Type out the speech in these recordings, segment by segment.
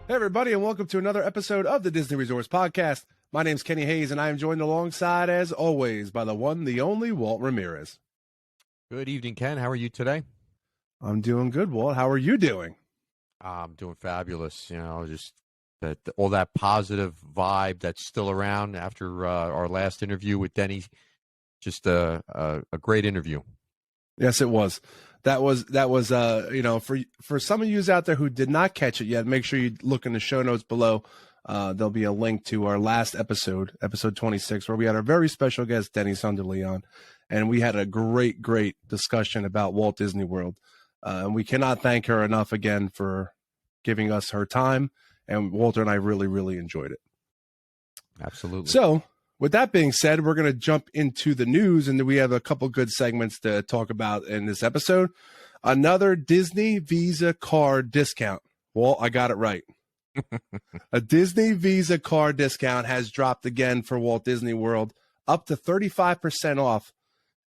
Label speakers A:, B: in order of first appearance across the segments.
A: Hey, everybody, and welcome to another episode of the Disney Resorts Podcast. My name's Kenny Hayes, and I am joined alongside, as always, by the one, the only, Walt Ramirez.
B: Good evening, Ken. How are you today?
A: I'm doing good, Walt. How are you doing?
B: I'm doing fabulous. You know, just all that positive vibe that's still around after our last interview with Denny. Just a great interview.
A: Yes, it was. That was for some of you out there who did not catch it yet, make sure you look in the show notes below. There'll be a link to our last episode 26, where we had our very special guest, Denny Sunderleon, and we had a great discussion about Walt Disney World. And we cannot thank her enough again for giving us her time. And Walter and I really enjoyed it.
B: Absolutely.
A: So, with that being said, we're going to jump into the news, and we have a couple good segments to talk about in this episode. Another Disney Visa card discount. Well, I got it right. A Disney Visa card discount has dropped again for Walt Disney World, up to 35% off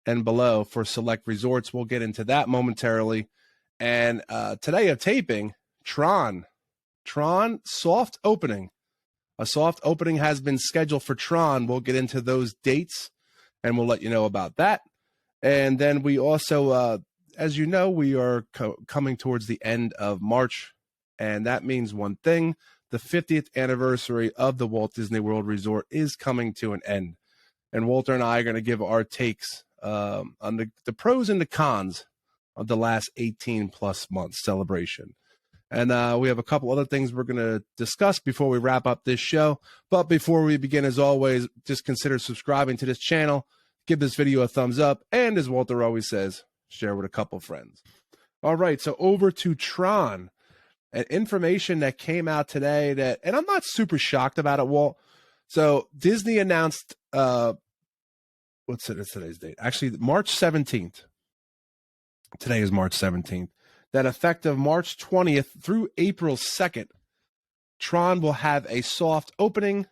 A: and below for select resorts. We'll get into that momentarily. And today of taping, TRON soft opening. A soft opening has been scheduled for TRON. We'll get into those dates, and we'll let you know about that. And then we also, as you know, we are coming towards the end of March, and that means one thing. The 50th anniversary of the Walt Disney World Resort is coming to an end. And Walter and I are going to give our takes on the pros and the cons of the last 18-plus months celebration. And we have a couple other things we're going to discuss before we wrap up this show. But before we begin, as always, just consider subscribing to this channel. Give this video a thumbs up. And as Walter always says, share with a couple friends. All right, so over to TRON. And information that came out today and I'm not super shocked about it, Walt. So Disney announced, what's today's date? Actually, March 17th. Today is March 17th. That effective March 20th through April 2nd, TRON will have a soft opening,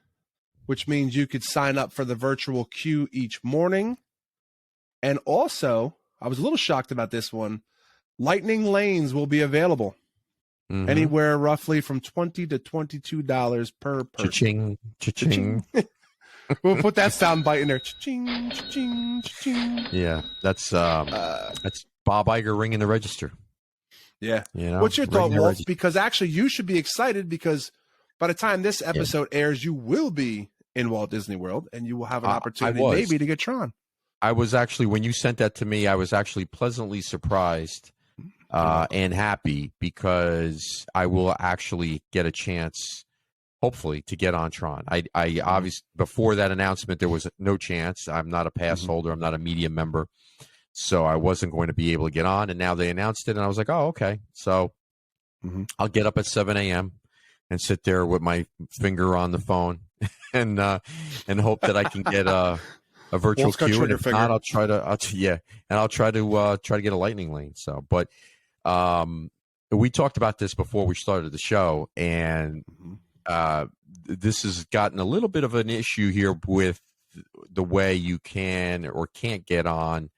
A: which means you could sign up for the virtual queue each morning. And also, I was a little shocked about this one, lightning lanes will be available. Mm-hmm. Anywhere roughly from $20 to $22 per person.
B: Cha-ching.
A: We'll put that sound bite in there. Cha-ching, cha-ching, cha-ching.
B: Yeah, that's Bob Iger ringing the register.
A: Yeah.
B: You know,
A: what's your thought, Walt? Because actually you should be excited, because by the time this episode airs, you will be in Walt Disney World, and you will have an opportunity maybe to get TRON.
B: I was actually, when you sent that to me, I was actually pleasantly surprised and happy, because I will actually get a chance, hopefully, to get on TRON. I obviously, before that announcement, there was no chance. I'm not a pass holder. I'm not a media member. So I wasn't going to be able to get on, and now they announced it, and I was like, oh, okay. So I'll get up at 7 a.m. and sit there with my finger on the phone and hope that I can get a virtual queue. And if not, I'll try to get a lightning lane. So, but we talked about this before we started the show, and this has gotten a little bit of an issue here with the way you can or can't get on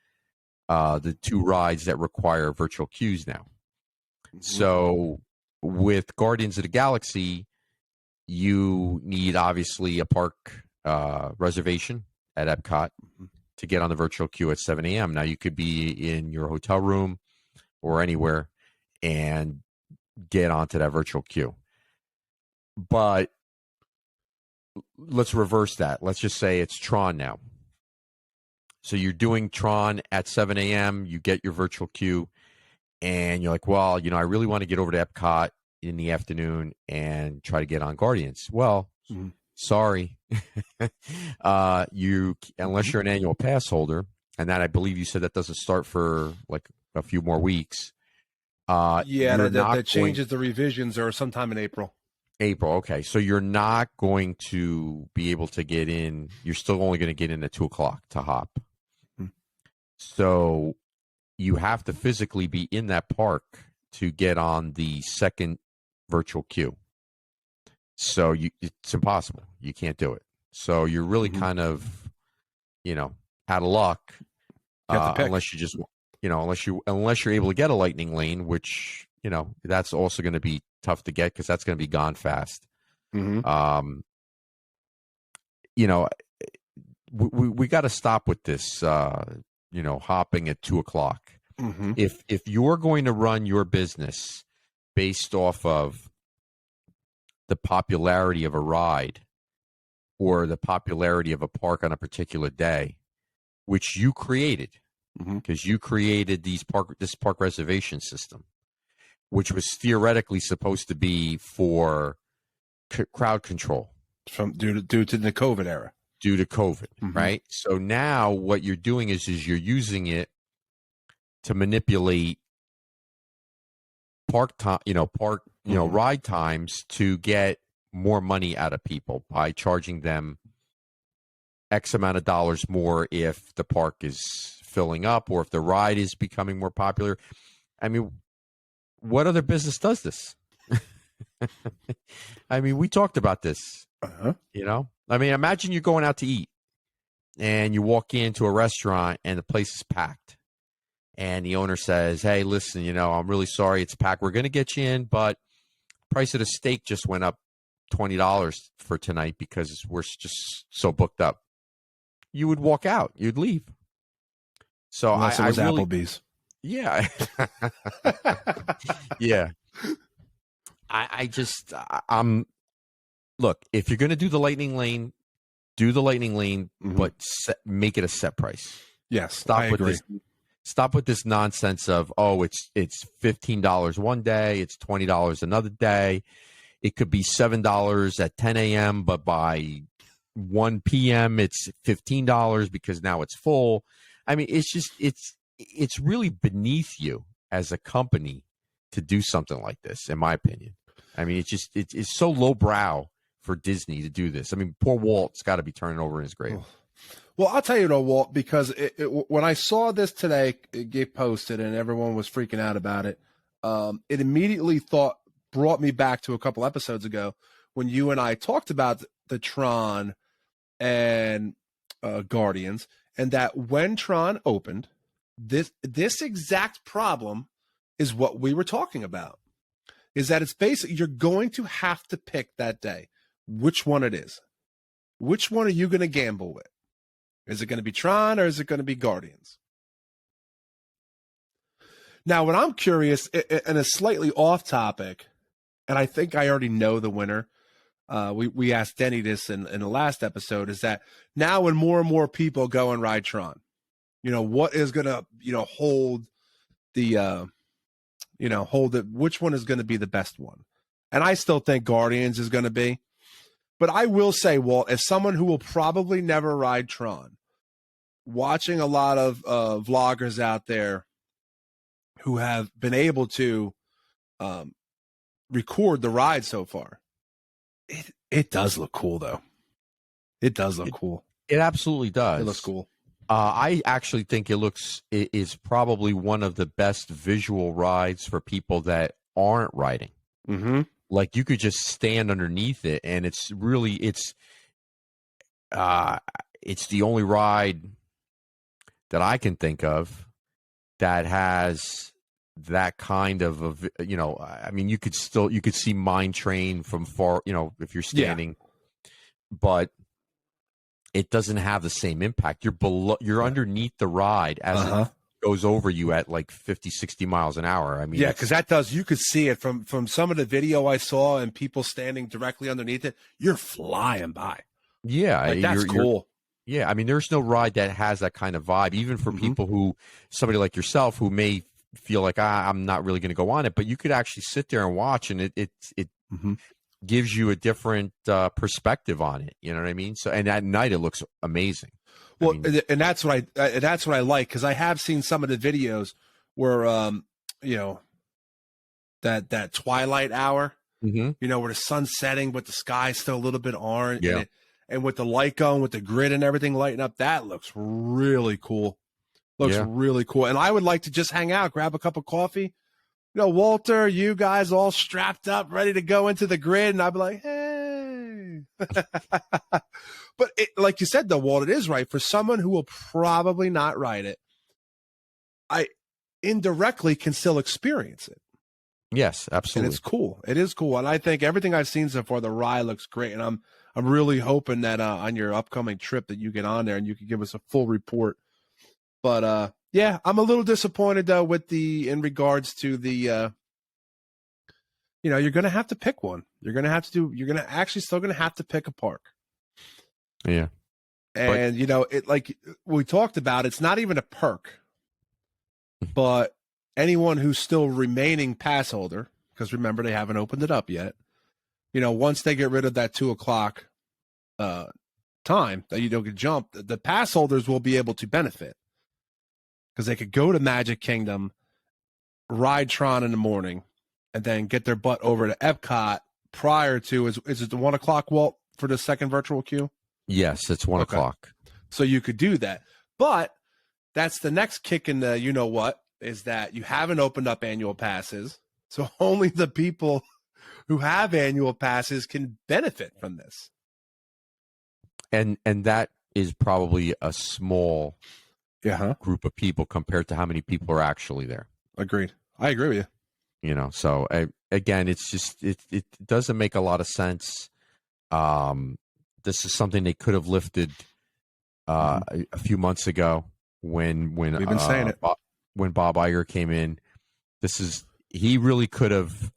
B: the two rides that require virtual queues now. So with Guardians of the Galaxy, you need obviously a park reservation at Epcot to get on the virtual queue at 7 a.m. Now, you could be in your hotel room or anywhere and get onto that virtual queue. But let's reverse that. Let's just say it's TRON now. So you're doing TRON at 7 a.m., you get your virtual queue, and you're like, well, I really want to get over to Epcot in the afternoon and try to get on Guardians. Well, sorry. Unless you're an annual pass holder, and that, I believe you said, that doesn't start for like a few more weeks.
A: That changes. The revisions are sometime in April.
B: Okay. So you're not going to be able to get in. You're still only going to get in at 2:00 to hop. So you have to physically be in that park to get on the second virtual queue. So it's impossible. You can't do it. So you're really kind of, out of luck, unless you just, unless you're able to get a lightning lane, which that's also going to be tough to get because that's going to be gone fast.
A: Mm-hmm.
B: We got to stop with this, hopping at 2:00.
A: Mm-hmm.
B: If you're going to run your business based off of the popularity of a ride or the popularity of a park on a particular day, which you created, because you created this park reservation system, which was theoretically supposed to be for crowd control
A: Due to the COVID era.
B: Due to COVID, right? So now what you're doing is you're using it to manipulate park time, ride times to get more money out of people by charging them X amount of dollars more if the park is filling up or if the ride is becoming more popular. I mean, what other business does this? I mean, we talked about this, I mean, imagine you're going out to eat and you walk into a restaurant and the place is packed. And the owner says, hey, listen, I'm really sorry it's packed. We're going to get you in, but price of the steak just went up $20 for tonight because we're just so booked up. You would walk out. You'd leave. So
A: Unless it was Applebee's.
B: Yeah. Yeah. I'm look, if you're going to do the lightning lane, do the lightning lane, but make it a set price.
A: Yes,
B: I agree. Stop with this nonsense of, it's $15 one day, it's $20 another day. It could be $7 at 10 a.m., but by 1 p.m. it's $15 because now it's full. I mean, it's really beneath you as a company to do something like this, in my opinion. I mean, it's so lowbrow for Disney to do this. I mean, poor Walt's got to be turning over in his grave.
A: Well, I'll tell you though, Walt, because when I saw this today, it get posted and everyone was freaking out about it. It immediately brought me back to a couple episodes ago when you and I talked about the TRON and Guardians, and that when TRON opened, this exact problem is what we were talking about. Is that it's basically you're going to have to pick that day which one it is. Which one are you going to gamble with? Is it going to be TRON or is it going to be Guardians? Now, what I'm curious, and a slightly off topic, and I think I already know the winner. We asked Denny this in the last episode, is that now when more and more people go and ride TRON, what is going to, hold the, which one is going to be the best one? And I still think Guardians is going to be. But I will say, Walt, as someone who will probably never ride TRON, watching a lot of vloggers out there who have been able to record the ride so far, it does look cool, though. It does look cool.
B: It absolutely does.
A: It looks cool.
B: I actually think it is probably one of the best visual rides for people that aren't riding.
A: Mm-hmm.
B: Like you could just stand underneath it, and it's the only ride that I can think of that has that kind of I mean, you could see Mine Train from far, if you're standing, but it doesn't have the same impact. You're underneath the ride as it goes over you at like 50, 60 miles an hour. I mean,
A: because you could see it from some of the video I saw and people standing directly underneath it. You're flying by.
B: Yeah.
A: That's cool.
B: Yeah. I mean, there's no ride that has that kind of vibe, even for people somebody like yourself who may feel like I'm not really going to go on it, but you could actually sit there and watch, and it gives you a different perspective on it. You know what I mean? So, and at night it looks amazing.
A: Well, and that's what I like, because I have seen some of the videos where that twilight hour, where the sun's setting but the sky's still a little bit orange, and with the light going, with the grid and everything lighting up, that looks really cool. Really cool. And I would like to just hang out, grab a cup of coffee. Walter, you guys all strapped up, ready to go into the grid, and I'd be like, hey. But like you said, though, Walt, it is right. For someone who will probably not ride it, I indirectly can still experience it.
B: Yes,
A: And
B: absolutely.
A: it's cool. It is cool. And I think everything I've seen so far, the ride looks great. And I'm really hoping that on your upcoming trip that you get on there and you can give us a full report. But yeah, I'm a little disappointed though with in regards to the you're gonna have to pick one. You're gonna actually still gonna have to pick a park.
B: Yeah.
A: And it, like we talked about, it's not even a perk. But anyone who's still remaining pass holder, because remember they haven't opened it up yet, once they get rid of that 2:00 time that you don't get jumped, the pass holders will be able to benefit because they could go to Magic Kingdom, ride Tron in the morning, and then get their butt over to Epcot prior to is it the 1:00, Walt, for the second virtual queue?
B: Yes, it's 1:00.
A: So you could do that, but that's the next kick in the what is that you haven't opened up annual passes, so only the people who have annual passes can benefit from this.
B: And that is probably a small group of people compared to how many people are actually there.
A: Agreed. I agree with you.
B: So again, it's just it doesn't make a lot of sense. This is something they could have lifted a few months ago when
A: we've been saying it.
B: When Bob Iger came in. He really could have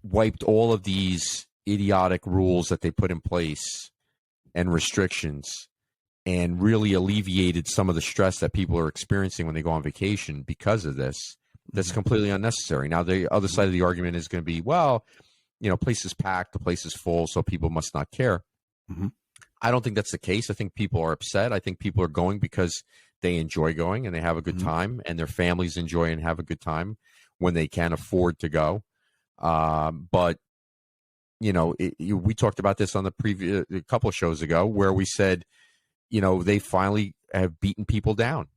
B: wiped all of these idiotic rules that they put in place and restrictions and really alleviated some of the stress that people are experiencing when they go on vacation because of this. That's completely unnecessary. Now, the other side of the argument is going to be, well, place is packed, the place is full, so people must not care.
A: Mm-hmm.
B: I don't think that's the case. I think people are upset. I think people are going because they enjoy going and they have a good time, and their families enjoy and have a good time when they can afford to go. But we talked about this on the previous a couple of shows ago where we said, they finally have beaten people down,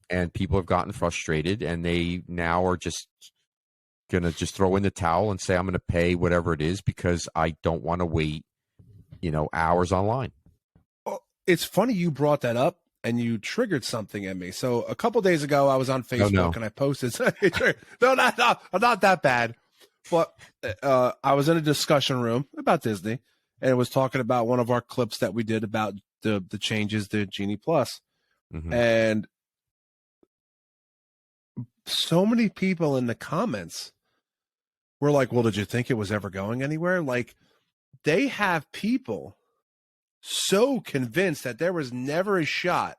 B: and people have gotten frustrated, and they now are just going to just throw in the towel and say, I'm going to pay whatever it is because I don't want to wait, hours online.
A: Well, it's funny you brought that up and you triggered something in me. So a couple days ago, I was on Facebook and I posted. No, not that bad. But I was in a discussion room about Disney, and it was talking about one of our clips that we did about the changes to Genie Plus. And so many people in the comments were like, well, did you think it was ever going anywhere? Like, they have people so convinced that there was never a shot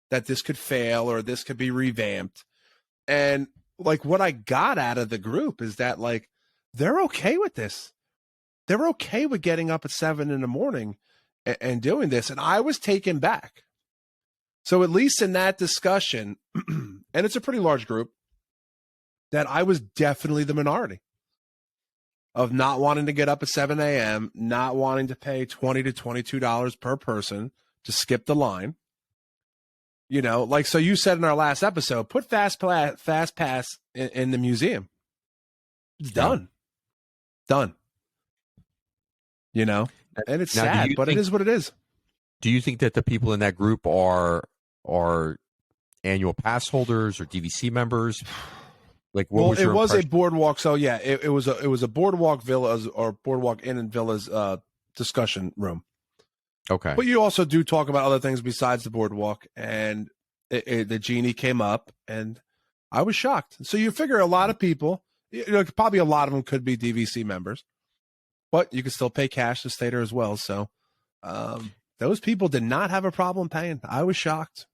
A: that this could fail or this could be revamped. And like, what I got out of the group is that, like, they're okay with this. They're okay with getting up at 7 a.m. and doing this. And I was taken back. So at least in that discussion, and it's a pretty large group, that I was definitely the minority of not wanting to get up at 7 a.m., not wanting to pay $20 to $22 per person to skip the line. Like, so you said in our last episode, put Fast Pass in the museum. It's done. Done. And it's
B: now,
A: sad, but it is what it is.
B: Do you think that the people in that group are annual pass holders or DVC members? Like,
A: it was a boardwalk. So yeah, it was a boardwalk villas or boardwalk inn and villas discussion room.
B: Okay,
A: but you also do talk about other things besides the boardwalk, and the Genie came up, and I was shocked. So you figure a lot of people, probably a lot of them could be DVC members, but you can still pay cash to stay there as well. So those people did not have a problem paying. I was shocked.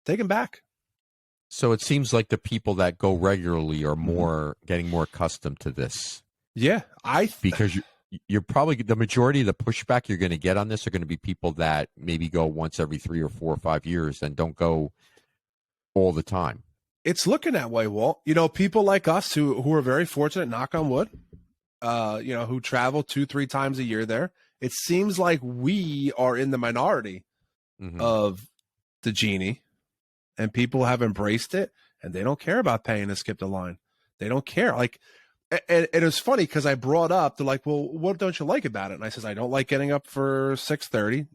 A: Take them back.
B: So it seems like the people that go regularly are getting more accustomed to this.
A: Yeah,
B: because you're probably the majority of the pushback you're going to get on this are going to be people that maybe go once every 3 or 4 or 5 years and don't go all the time.
A: It's looking that way, Walt. People like us who are very fortunate, knock on wood, who travel 2-3 times a year there. It seems like we are in the minority of the Genie. And people have embraced it, and they don't care about paying to skip the line. They don't care. Like, and it was funny because I brought up, they're like, well, what don't you like about it? And I says, I don't like getting up for 6:30.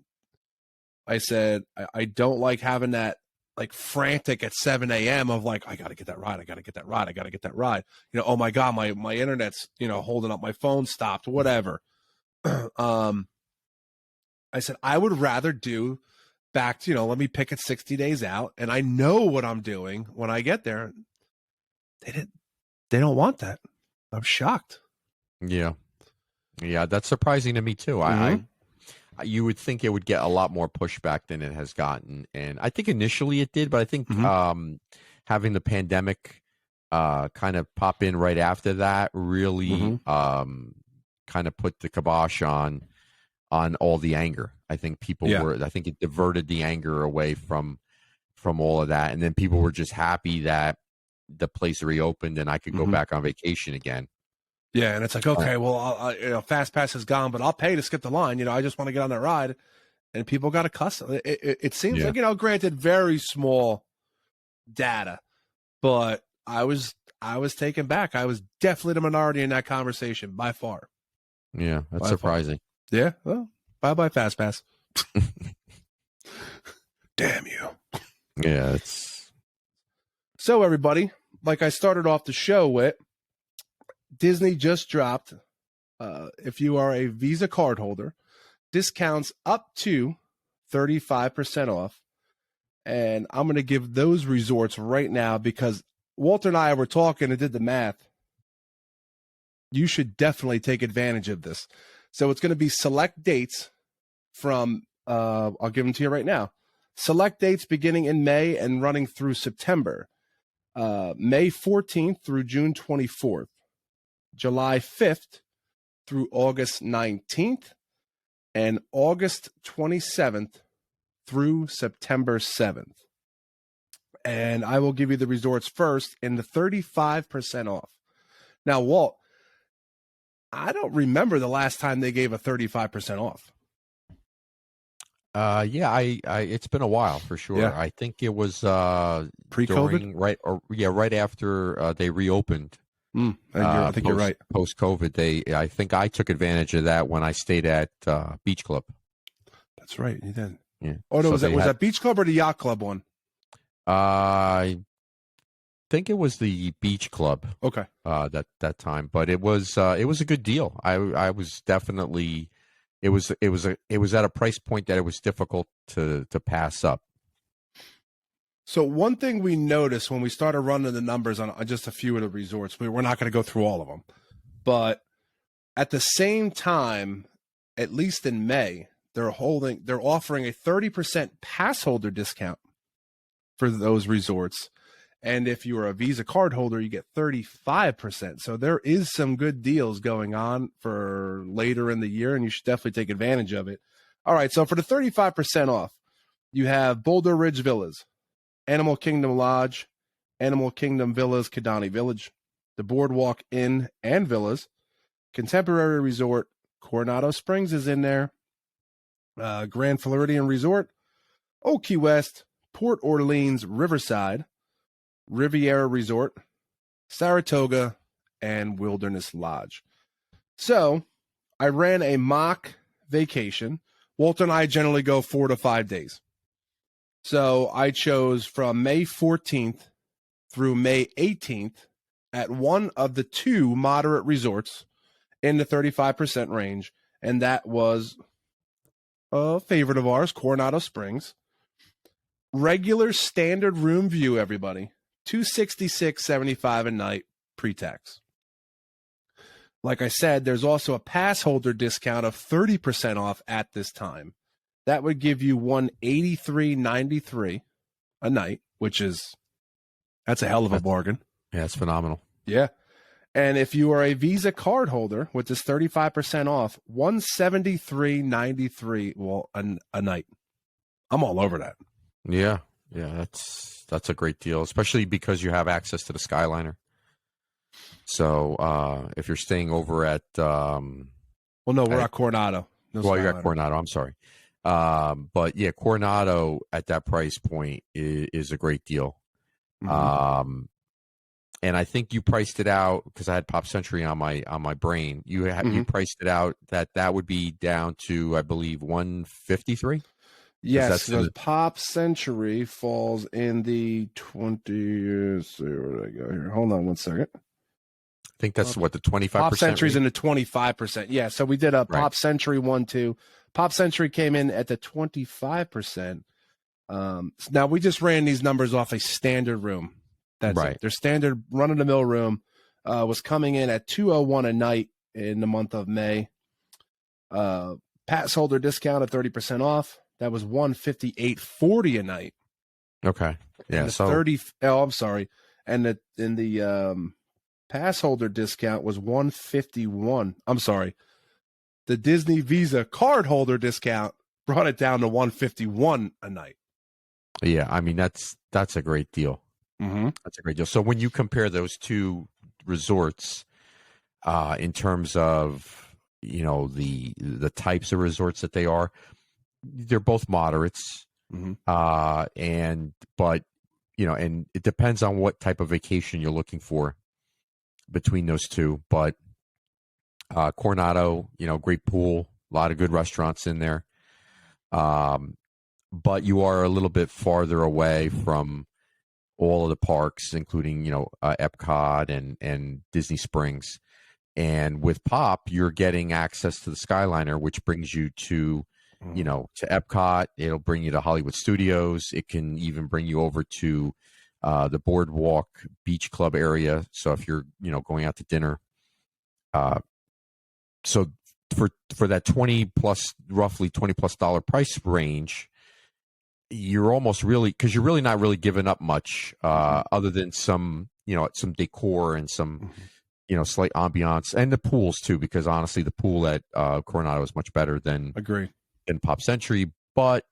A: I said, I don't like having that like frantic at 7 a.m. of like, I got to get that ride. I got to get that ride. I got to get that ride. Oh my God, my internet's, holding up. My phone stopped, whatever. I said, I would rather do back to, let me pick it 60 days out. And I know what I'm doing when I get there. They don't want that. I'm shocked.
B: Yeah. Yeah. That's surprising to me too.
A: Mm-hmm.
B: You would think it would get a lot more pushback than it has gotten. And I think initially it did, but I think having the pandemic kind of pop in right after that really kind of put the kibosh on all the anger. I think I think it diverted the anger away from all of that. And then people were just happy that the place reopened and I could go back on vacation again.
A: Yeah, and it's like, okay, well, Fast Pass is gone, but I'll pay to skip the line. I just want to get on that ride, and people got accustomed. It seems like, granted, very small data, but I was taken back. I was definitely the minority in that conversation by far.
B: Yeah, that's surprising.
A: Yeah, well, bye Fast Pass. Damn you.
B: Yeah, it's
A: so everybody. Like I started off the show with. Disney just dropped, if you are a Visa card holder, discounts up to 35% off. And I'm going to give those resorts right now because Walter and I were talking and did the math. You should definitely take advantage of this. So it's going to be select dates from, I'll give them to you right now. Select dates beginning in May and running through September. May 14th through June 24th. July 5th through August 19th, and August 27th through September 7th. And I will give you the resorts first in the 35% off. Now, Walt, I don't remember the last time they gave a 35% off.
B: It's been a while for sure.
A: Yeah.
B: I think it was
A: pre-COVID,
B: right after they reopened.
A: I think you're right.
B: Post-COVID, I think I took advantage of that when I stayed at Beach Club.
A: That's right, you did.
B: Yeah.
A: Oh no, was that Beach Club or the Yacht Club one?
B: I think it was the Beach Club.
A: Okay.
B: That time, but it was a good deal. I was definitely it was at a price point that it was difficult to pass up.
A: So one thing we noticed when we started running the numbers on just a few of the resorts, we're not going to go through all of them, but at the same time, at least in May, they're offering a 30% pass holder discount for those resorts. And if you are a Visa card holder, you get 35%. So there is some good deals going on for later in the year, and you should definitely take advantage of it. All right, so for the 35% off, you have Boulder Ridge Villas, Animal Kingdom Lodge, Animal Kingdom Villas, Kidani Village, the Boardwalk Inn and Villas, Contemporary Resort, Coronado Springs is in there, Grand Floridian Resort, Old Key West, Port Orleans Riverside, Riviera Resort, Saratoga, and Wilderness Lodge. So I ran a mock vacation. Walter and I generally go 4 to 5 days. So I chose from May 14th through May 18th at one of the 2 moderate resorts in the 35% range. And that was a favorite of ours, Coronado Springs. Regular standard room view, everybody. $266.75 a night pre-tax. Like I said, there's also a pass holder discount of 30% off at this time. That would give you $183.93 a night, that's a hell of a bargain.
B: Yeah, it's phenomenal.
A: Yeah. And if you are a Visa card holder with this 35% off, $173.93 a night. I'm all over that.
B: Yeah, that's a great deal, especially because you have access to the Skyliner. So if you're staying over at
A: we're at Coronado.
B: You're at Coronado. I'm sorry. But yeah, Coronado at that price point is a great deal. Mm-hmm. And I think you priced it out because I had Pop Century on my brain. You priced it out that would be down to, I believe, 153.
A: Yes, because Pop Century falls in the 20. Let's see, where did I go here? Hold on one second.
B: I think that's what, the 25%?
A: Pop Century's in the 25%. Yeah, so we did a Pop Century 1, 2. Pop Century came in at the 25%. Now we just ran these numbers off a standard room. That's right. Their standard run-of-the-mill room was coming in at $201 a night in the month of May. Pass holder discount at 30% off. That was $158.40 a night.
B: Okay. Yeah.
A: And I'm sorry. And the pass holder discount was $151. I'm sorry. The Disney Visa card holder discount brought it down to $151 a night.
B: Yeah, I mean that's a great deal.
A: Mm-hmm.
B: That's a great deal. So when you compare those two resorts, in terms of the types of resorts that they are, they're both moderates.
A: Mm-hmm.
B: And it depends on what type of vacation you're looking for between those two. But Coronado, great pool, a lot of good restaurants in there. But you are a little bit farther away from all of the parks, including, Epcot and Disney Springs. And with Pop, you're getting access to the Skyliner, which brings you to, to Epcot. It'll bring you to Hollywood Studios. It can even bring you over to the Boardwalk Beach Club area. So if you're, going out to dinner, so for that roughly $20+ price range, you're almost really, because you're really not really giving up much, other than some decor and some, slight ambiance, and the pools too, because honestly, the pool at Coronado is much better than Pop Century. But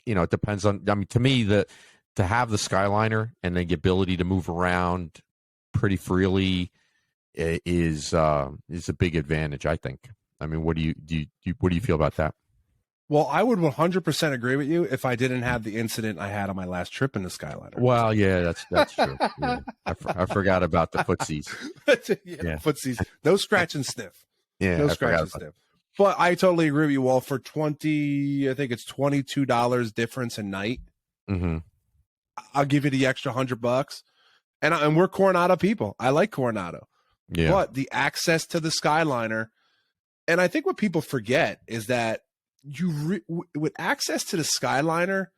B: it depends on. I mean, to me, to have the Skyliner and the ability to move around pretty freely is a big advantage, I think. I mean, what do you feel about that?
A: Well, I would 100% agree with you if I didn't have the incident I had on my last trip in the Skyliner.
B: Well, yeah, that's true. Yeah. I forgot about the footsies.
A: Footsies. No scratch and sniff.
B: Yeah,
A: no scratch and sniff. But I totally agree with you, Walt. For I think it's $22 difference a night.
B: Mm-hmm.
A: I'll give you the extra $100. And we're Coronado people. I like Coronado.
B: Yeah.
A: But the access to the Skyliner, and I think what people forget is that with access to the Skyliner,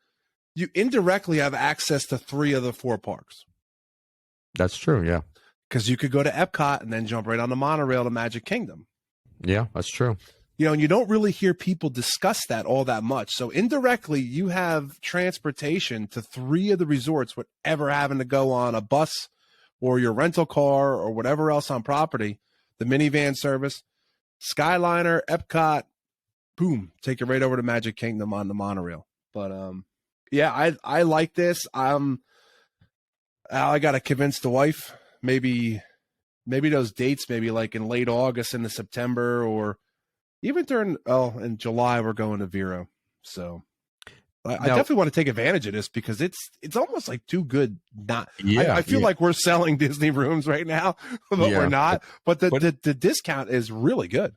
A: you indirectly have access to 3 of the 4 parks.
B: That's true, yeah.
A: Because you could go to Epcot and then jump right on the monorail to Magic Kingdom.
B: Yeah, that's true.
A: And you don't really hear people discuss that all that much. So indirectly, you have transportation to 3 of the resorts without ever having to go on a bus or your rental car or whatever else on property, the minivan service, Skyliner, Epcot, boom, take it right over to Magic Kingdom on the monorail. But I like this. I got to convince the wife. Maybe those dates, maybe like in late August into September, or even in July, we're going to Vero. So I definitely want to take advantage of this because it's almost like too good not. Yeah, I feel like we're selling Disney rooms right now, but we're not. But the discount is really good.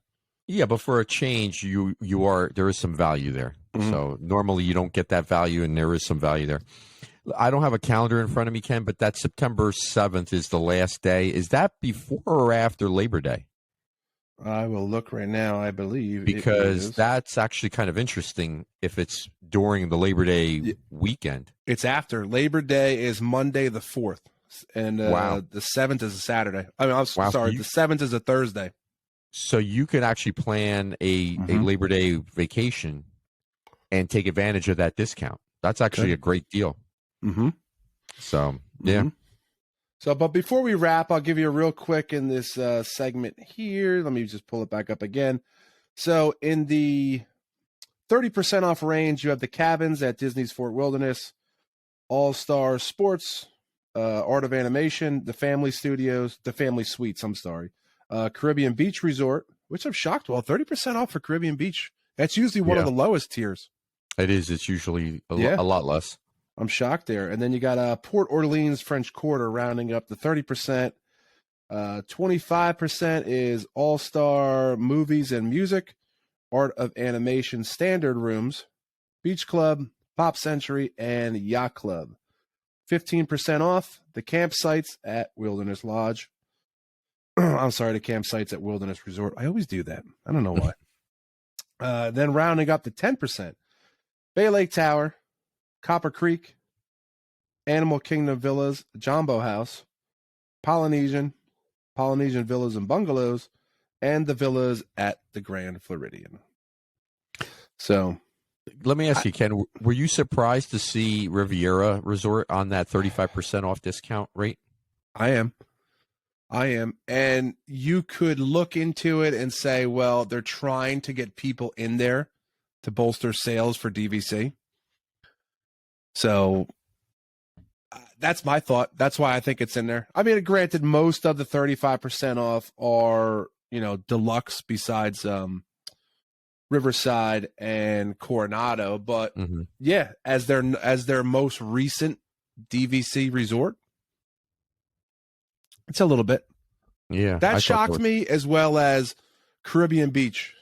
B: Yeah, but for a change, there is some value there. Mm-hmm. So normally you don't get that value, and there is some value there. I don't have a calendar in front of me, Ken, but that September 7th is the last day. Is that before or after Labor Day?
A: I will look right now, I believe.
B: Because that's actually kind of interesting if it's during the Labor Day weekend.
A: It's after. Labor Day is Monday the 4th, and the 7th is a Saturday. I mean, I'm sorry, the 7th is a Thursday.
B: So you could actually plan a Labor Day vacation and take advantage of that discount. That's actually a great deal.
A: Mm-hmm.
B: So, yeah.
A: Mm-hmm. So, but before we wrap, I'll give you a real quick in this segment here. Let me just pull it back up again. So in the 30% off range, you have the cabins at Disney's Fort Wilderness, All-Star Sports, Art of Animation, the Family Studios, the Family Suites, Caribbean Beach Resort, which I'm shocked. Well, 30% off for Caribbean Beach. That's usually one of the lowest tiers.
B: It is. It's usually a lot less.
A: I'm shocked there. And then you got Port Orleans French Quarter rounding up to 30%. 25% is All-Star Movies and Music, Art of Animation standard rooms, Beach Club, Pop Century, and Yacht Club. 15% off the campsites at Wilderness Lodge. I'm sorry, the campsites at Wilderness Resort. I always do that. I don't know why. Then rounding up to 10%, Bay Lake Tower, Copper Creek, Animal Kingdom Villas, Jumbo House, Polynesian Villas and Bungalows, and the villas at the Grand Floridian. So,
B: let me ask you, Ken, were you surprised to see Riviera Resort on that 35% off discount rate?
A: I am. And you could look into it and say, well, they're trying to get people in there to bolster sales for DVC. So that's my thought. That's why I think it's in there. I mean, granted, most of the 35% off are, deluxe besides Riverside and Coronado. But yeah, as their most recent DVC resort, it's a little bit.
B: Yeah.
A: That shocked me, as well as Caribbean Beach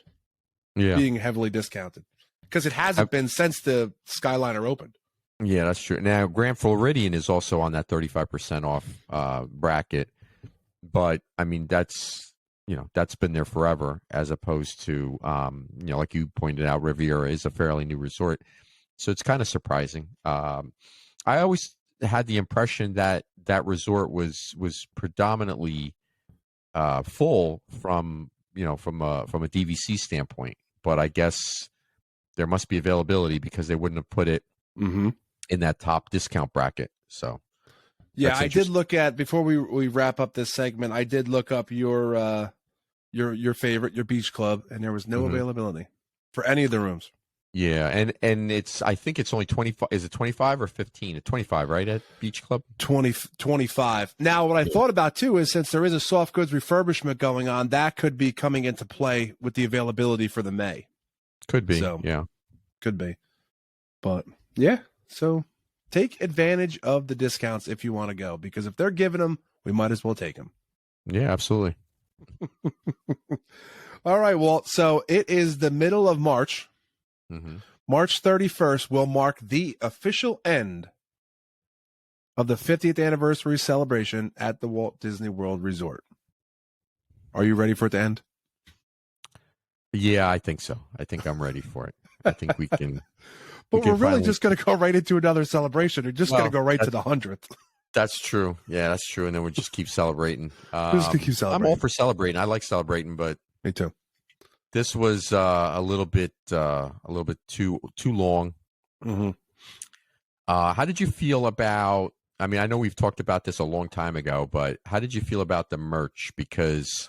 A: being heavily discounted, because it hasn't been since the Skyliner opened.
B: Yeah, that's true. Now, Grand Floridian is also on that 35% off bracket. But, I mean, that's been there forever, as opposed to, like you pointed out, Riviera is a fairly new resort. So it's kind of surprising. I always had the impression that resort was predominantly full from a DVC standpoint, but I guess there must be availability, because they wouldn't have put it in that top discount bracket. So
A: yeah, I did look at, before we wrap up this segment, I did look up your favorite, your Beach Club, and there was no availability for any of the rooms.
B: Yeah, and I think it's only 25. Is it 25 or 15? It's 25, right, at Beach Club?
A: 25. Now, what I thought about, too, is since there is a soft goods refurbishment going on, that could be coming into play with the availability for the May.
B: Could be,
A: so,
B: yeah.
A: Could be. But, yeah, so take advantage of the discounts if you want to go, because if they're giving them, we might as well take them.
B: Yeah, absolutely.
A: All right, Walt. So it is the middle of March. March 31st will mark the official end of the 50th anniversary celebration at the Walt Disney World Resort. Are you ready for it to end?
B: Yeah, I think so. I think I'm ready for it. I think we can.
A: But we're really just going to go right into another celebration. We're just going to go right to the 100th.
B: That's true. Yeah, that's true. And then we'll just keep celebrating.
A: Just to keep celebrating.
B: I'm all for celebrating. I like celebrating, but
A: me too.
B: This was a little bit too long. How did you feel about? I mean, I know we've talked about this a long time ago, but how did you feel about the merch? Because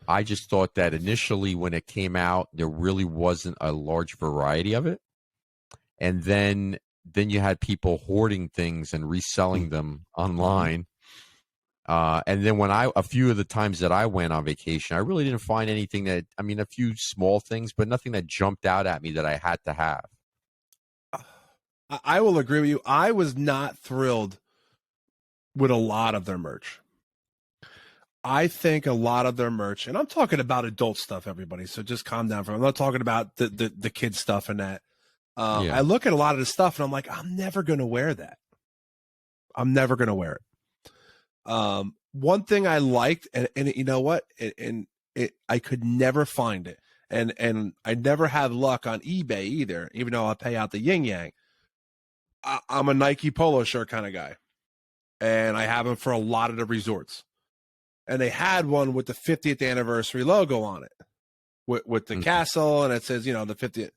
B: I just thought that initially when it came out, there really wasn't a large variety of it, and then you had people hoarding things and reselling them online. And then a few of the times that I went on vacation, I really didn't find anything a few small things, but nothing that jumped out at me that I had to have.
A: I will agree with you. I was not thrilled with a lot of their merch. I think a lot of their merch, and I'm talking about adult stuff, everybody, so just calm down. I'm not talking about the kid stuff and that. I look at a lot of the stuff and I'm like, I'm never going to wear that. I'm never going to wear it. One thing I liked, and you know what, I could never find it, and I never had luck on eBay either, even though I pay out the yin yang. I'm a Nike polo shirt kind of guy, and I have them for a lot of the resorts, and they had one with the 50th anniversary logo on it, with the castle, and it says, the 50th.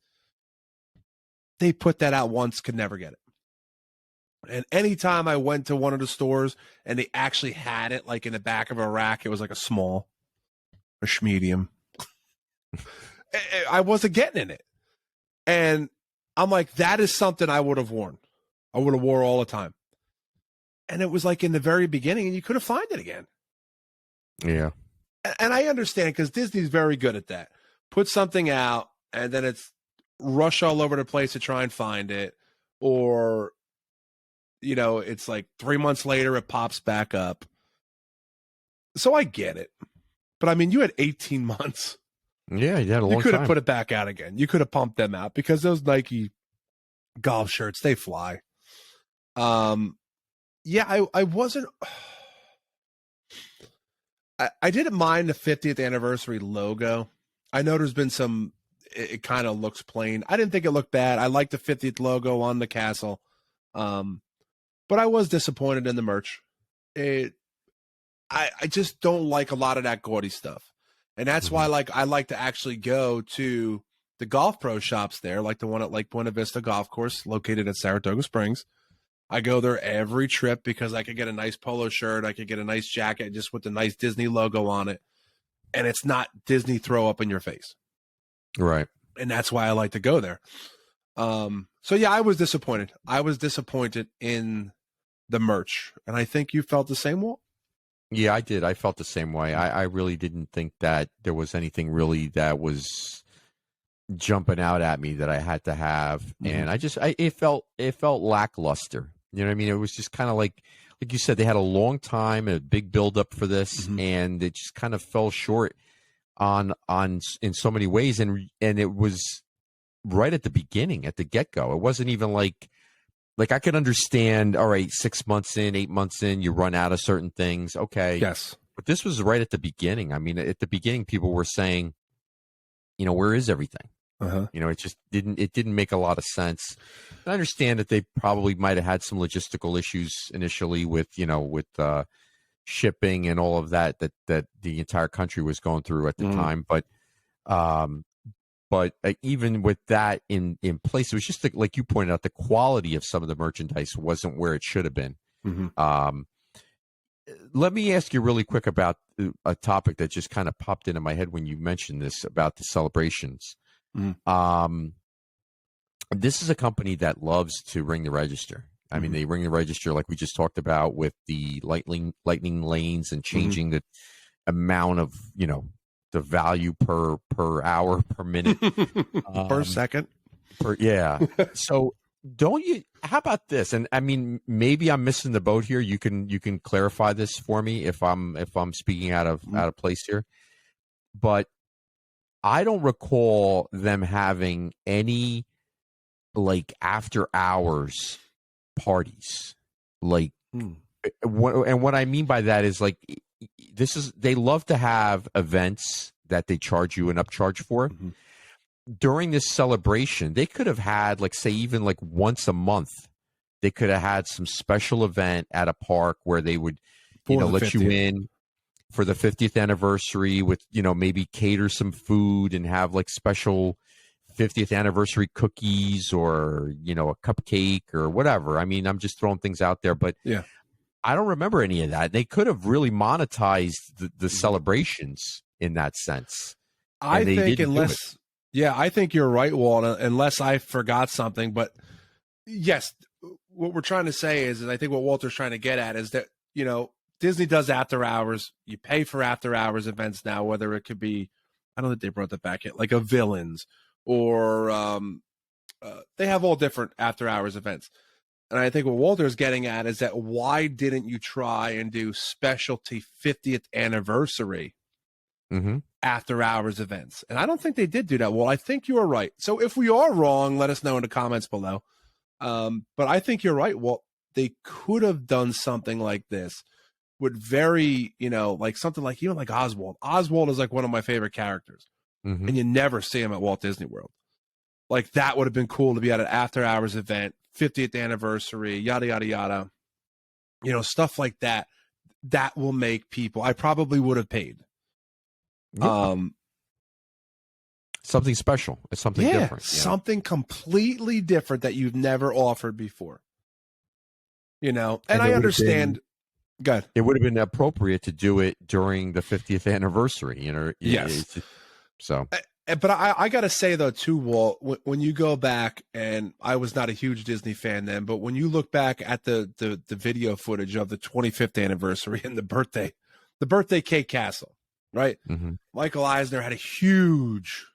A: They put that out once, could never get it. And anytime I went to one of the stores and they actually had it like in the back of a rack, it was like a small, a medium. I wasn't getting in it. And I'm like, that is something I would have worn. I would have wore all the time. And it was like in the very beginning, and you couldn't find it again.
B: Yeah.
A: And I understand, because Disney's very good at that. Put something out and then it's rush all over the place to try and find it. Or it's like 3 months later, it pops back up. So I get it. But I mean, you had 18 months.
B: Yeah, you had a long time.
A: You could have put it back out again. You could have pumped them out, because those Nike golf shirts, they fly. Yeah, I wasn't. I didn't mind the 50th anniversary logo. I know there's been some. It kind of looks plain. I didn't think it looked bad. I like the 50th logo on the castle, but I was disappointed in the merch. I just don't like a lot of that gaudy stuff, and that's why I like to actually go to the golf pro shops there, like the one at Lake Buena Vista Golf Course, located at Saratoga Springs. I go there every trip because I could get a nice polo shirt. I could get a nice jacket just with the nice Disney logo on it. And it's not Disney throw up in your face.
B: Right.
A: And that's why I like to go there. So, yeah, I was disappointed. I was disappointed in the merch. And I think you felt the same, Walt?
B: Yeah, I did. I felt the same way. I really didn't think that there was anything really that was jumping out at me that I had to have. And it felt lackluster. You know what I mean? It was just kind of like you said, they had a long time, a big buildup for this, and it just kind of fell short on in so many ways. And it was right at the beginning, at the get-go. It wasn't even like I could understand, all right, 6 months in, 8 months in, you run out of certain things. Okay.
A: Yes.
B: But this was right at the beginning. I mean, at the beginning, people were saying, where is everything? It didn't make a lot of sense. I understand that they probably might have had some logistical issues initially with shipping and all of that the entire country was going through at the time. But even with that in place, it was just like you pointed out, the quality of some of the merchandise wasn't where it should have been. Let me ask you really quick about a topic that just kind of popped into my head when you mentioned this about the celebrations. This is a company that loves to ring the register. I mean, they ring the register like we just talked about with the lightning lanes and changing the amount of, the value per hour, per minute,
A: per second.
B: So don't you, how about this? And I mean, maybe I'm missing the boat here. You can clarify this for me if I'm speaking out of place here, but I don't recall them having any after hours parties. And what I mean by that is they love to have events that they charge you an upcharge for. During this celebration, they could have had say even once a month, they could have had some special event at a park where they would let you in for the 50th anniversary with, maybe cater some food and have special 50th anniversary cookies or, a cupcake or whatever. I mean, I'm just throwing things out there, but
A: yeah,
B: I don't remember any of that. They could have really monetized the celebrations in that sense.
A: I think I think you're right, Walt, unless I forgot something. But yes, what we're trying to say is I think what Walter's trying to get at is that, Disney does after hours. You pay for after hours events now, whether it could be, I don't think they brought that back yet, like a Villains or they have all different after hours events. And I think what Walter's getting at is that why didn't you try and do specialty 50th anniversary after hours events? And I don't think they did do that. Well, I think you are right. So if we are wrong, let us know in the comments below. But I think you're right. Well, they could have done something like this with very, something like Oswald. Oswald is one of my favorite characters. And you never see him at Walt Disney World. That would have been cool to be at an after hours event, 50th anniversary, yada, yada, yada. Stuff like that. That will make people, I probably would have paid.
B: Yeah. Something special. It's something different.
A: Something completely different that you've never offered before. And I understand. Good.
B: It would have been appropriate to do it during the 50th anniversary.
A: Yes.
B: So.
A: But I got to say, though, too, Walt, when you go back, and I was not a huge Disney fan then, but when you look back at the video footage of the 25th anniversary and the birthday cake castle, right? Michael Eisner had a huge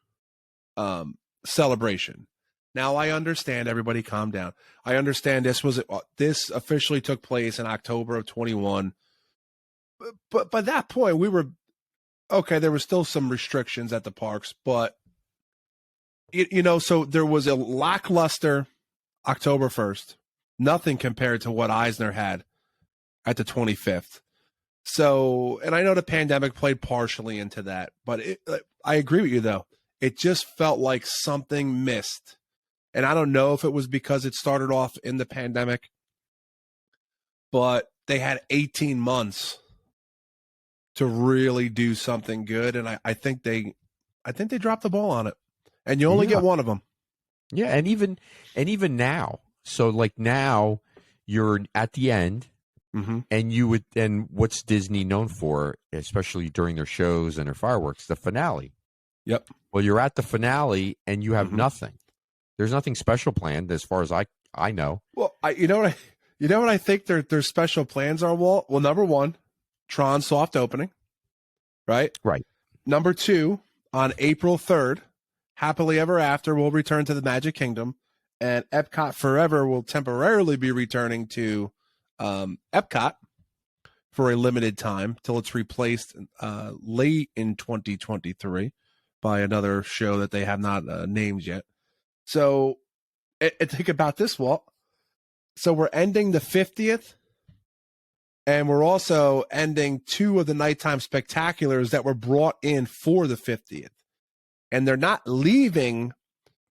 A: celebration. Now, I understand, everybody calm down. I understand this officially took place in October of 21. But by that point, we were, okay, there were still some restrictions at the parks, but, so there was a lackluster October 1st. Nothing compared to what Eisner had at the 25th. So, and I know the pandemic played partially into that, but I agree with you, though. It just felt like something missed. And I don't know if it was because it started off in the pandemic, but they had 18 months to really do something good. And I think they dropped the ball on it. And you only get one of them.
B: Yeah, and even now. So like now you're at the end.
A: Mm-hmm.
B: And what's Disney known for, especially during their shows and their fireworks? The finale.
A: Yep.
B: Well, you're at the finale and you have nothing. There's nothing special planned as far as I know.
A: Well, you know what I think their special plans are, Walt? Well, number one, TRON soft opening, right?
B: Right.
A: Number two, on April 3rd, Happily Ever After will return to the Magic Kingdom, and Epcot Forever will temporarily be returning to Epcot for a limited time till it's replaced late in 2023 by another show that they have not named yet. So think about this, Walt. So we're ending the 50th, and we're also ending two of the nighttime spectaculars that were brought in for the 50th. And they're not leaving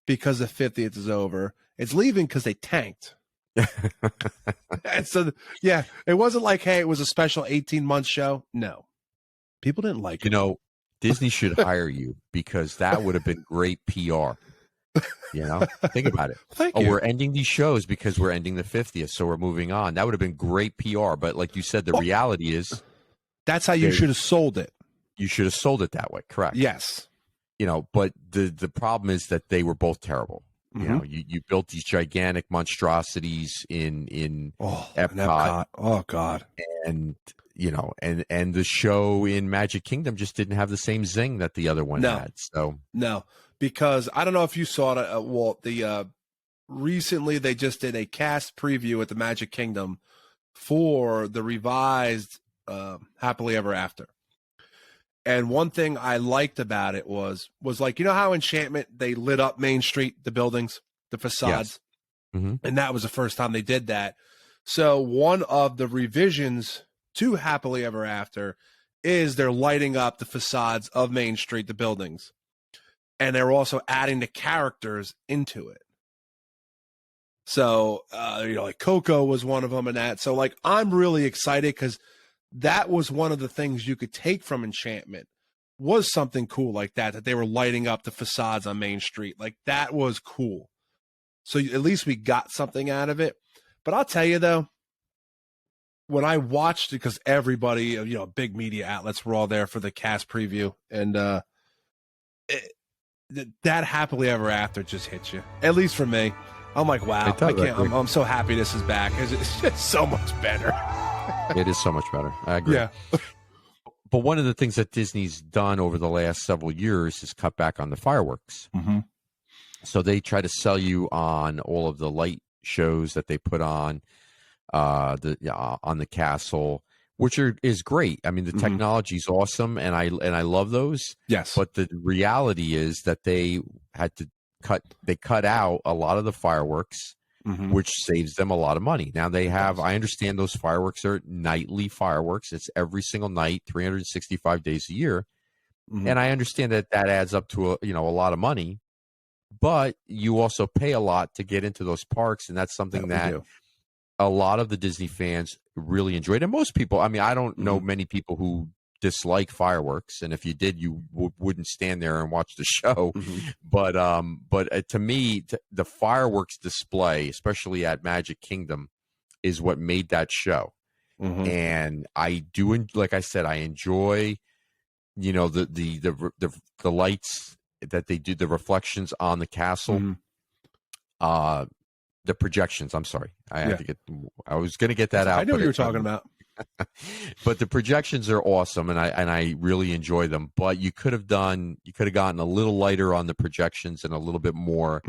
A: because the 50th is over. It's leaving because they tanked. And so, yeah, it wasn't like, hey, it was a special 18-month show. No, people didn't like it.
B: You know, Disney should hire you because that would have been great PR. You know, think about it.
A: Thank you.
B: We're ending these shows because we're ending the 50th, so we're moving on. That would have been great PR. But like you said, the reality is
A: that's how you should have sold it.
B: You should have sold it that way. Correct.
A: Yes.
B: You know, but the problem is that they were both terrible. You know, you built these gigantic monstrosities in Epcot.
A: Oh God.
B: And you know, and the show in Magic Kingdom just didn't have the same zing that the other one had. So
A: no, because I don't know if you saw it, Walt. Recently they just did a cast preview at the Magic Kingdom for the revised Happily Ever After. And one thing I liked about it was like, you know how Enchantment, they lit up Main Street, the buildings, the facades?
B: Yes. Mm-hmm.
A: And that was the first time they did that. So one of the revisions to Happily Ever After is they're lighting up the facades of Main Street, the buildings. And they're also adding the characters into it. So, like Coco was one of them and that. So, like, I'm really excited because that was one of the things you could take from Enchantment was something cool like that they were lighting up the facades on Main Street. Like, that was cool. So at least we got something out of it. But I'll tell you, though, when I watched it, because everybody, big media outlets were all there for the cast preview, and that Happily Ever After just hits you, at least for me. I'm like, wow, I'm so happy this is back. It's just so much better.
B: It is so much better. I agree.
A: Yeah.
B: But one of the things that Disney's done over the last several years is cut back on the fireworks.
A: Mm-hmm.
B: So they try to sell you on all of the light shows that they put on the castle, which is great. I mean, the technology is awesome, and I love those.
A: Yes.
B: But the reality is that they had to cut out a lot of the fireworks. Mm-hmm. Which saves them a lot of money. Now they have, I understand those fireworks are nightly fireworks. It's every single night, 365 days a year. Mm-hmm. And I understand that adds up to a lot of money, but you also pay a lot to get into those parks. And that's something that a lot of the Disney fans really enjoyed. And most people, I mean, I don't know many people who dislike fireworks, and if you did, you wouldn't stand there and watch the show. But to me, the fireworks display, especially at Magic Kingdom, is what made that show. And I do, like I said, I enjoy the lights that they do, the reflections on the castle, the projections. I'm sorry, I was going to get that out.
A: I know what you were talking about.
B: But the projections are awesome, and I really enjoy them. But you could have gotten a little lighter on the projections and a little bit more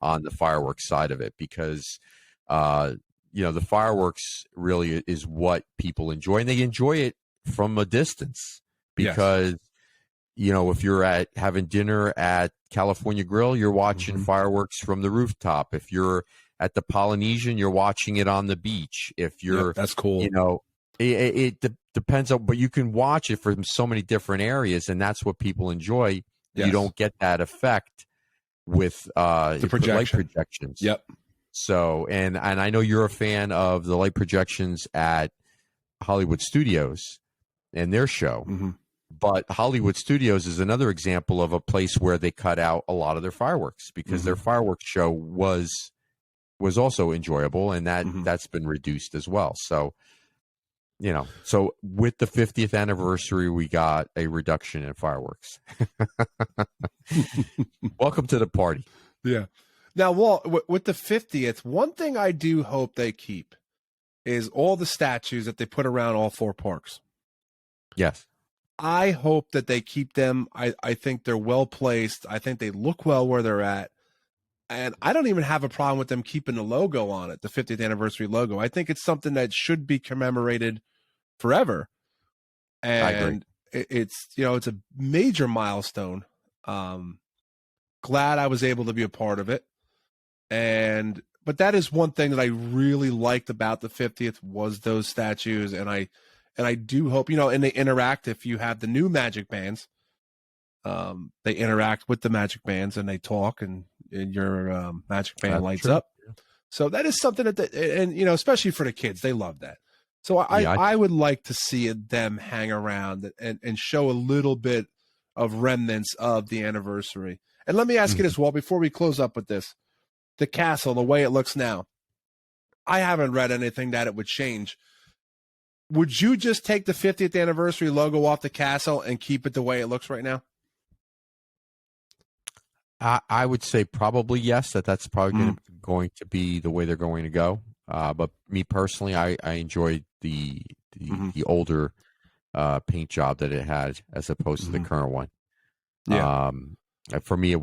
B: on the fireworks side of it, because the fireworks really is what people enjoy, and they enjoy it from a distance because if you're having dinner at California Grill, you're watching fireworks from the rooftop. If you're at the Polynesian, you're watching it on the beach. If you're,
A: that's cool.
B: You know, it depends on, but you can watch it from so many different areas, and that's what people enjoy.
A: Yes.
B: You don't get that effect with
A: the
B: light projections.
A: Yep.
B: So, and I know you're a fan of the light projections at Hollywood Studios and their show.
A: Mm-hmm.
B: But Hollywood Studios is another example of a place where they cut out a lot of their fireworks because their fireworks show was also enjoyable, and that's been reduced as well. So, you know, so with the 50th anniversary, we got a reduction in fireworks. Welcome to the party.
A: Yeah. Now, Walt, with the 50th, one thing I do hope they keep is all the statues that they put around all 4 parks.
B: Yes.
A: I hope that they keep them. I think they're well placed. I think they look well where they're at. And I don't even have a problem with them keeping the logo on it, the 50th anniversary logo. I think it's something that should be commemorated forever. And it's, you know, it's a major milestone. Glad I was able to be a part of it. But that is one thing that I really liked about the 50th was those statues. And I do hope, you know, and they interact. If you have the new magic bands, they interact with the magic bands and they talk, and your magic band lights up. So that is something and you know, especially for the kids, they love that. So I would like to see them hang around and show a little bit of remnants of the anniversary. And let me ask you this, Walt, before we close up with this, the castle, the way it looks now, I haven't read anything that it would change. Would you just take the 50th anniversary logo off the castle and keep it the way it looks right now?
B: I would say probably yes, that's probably going to be the way they're going to go. But me personally, I enjoyed the older paint job that it had as opposed to the current one.
A: Yeah.
B: For me,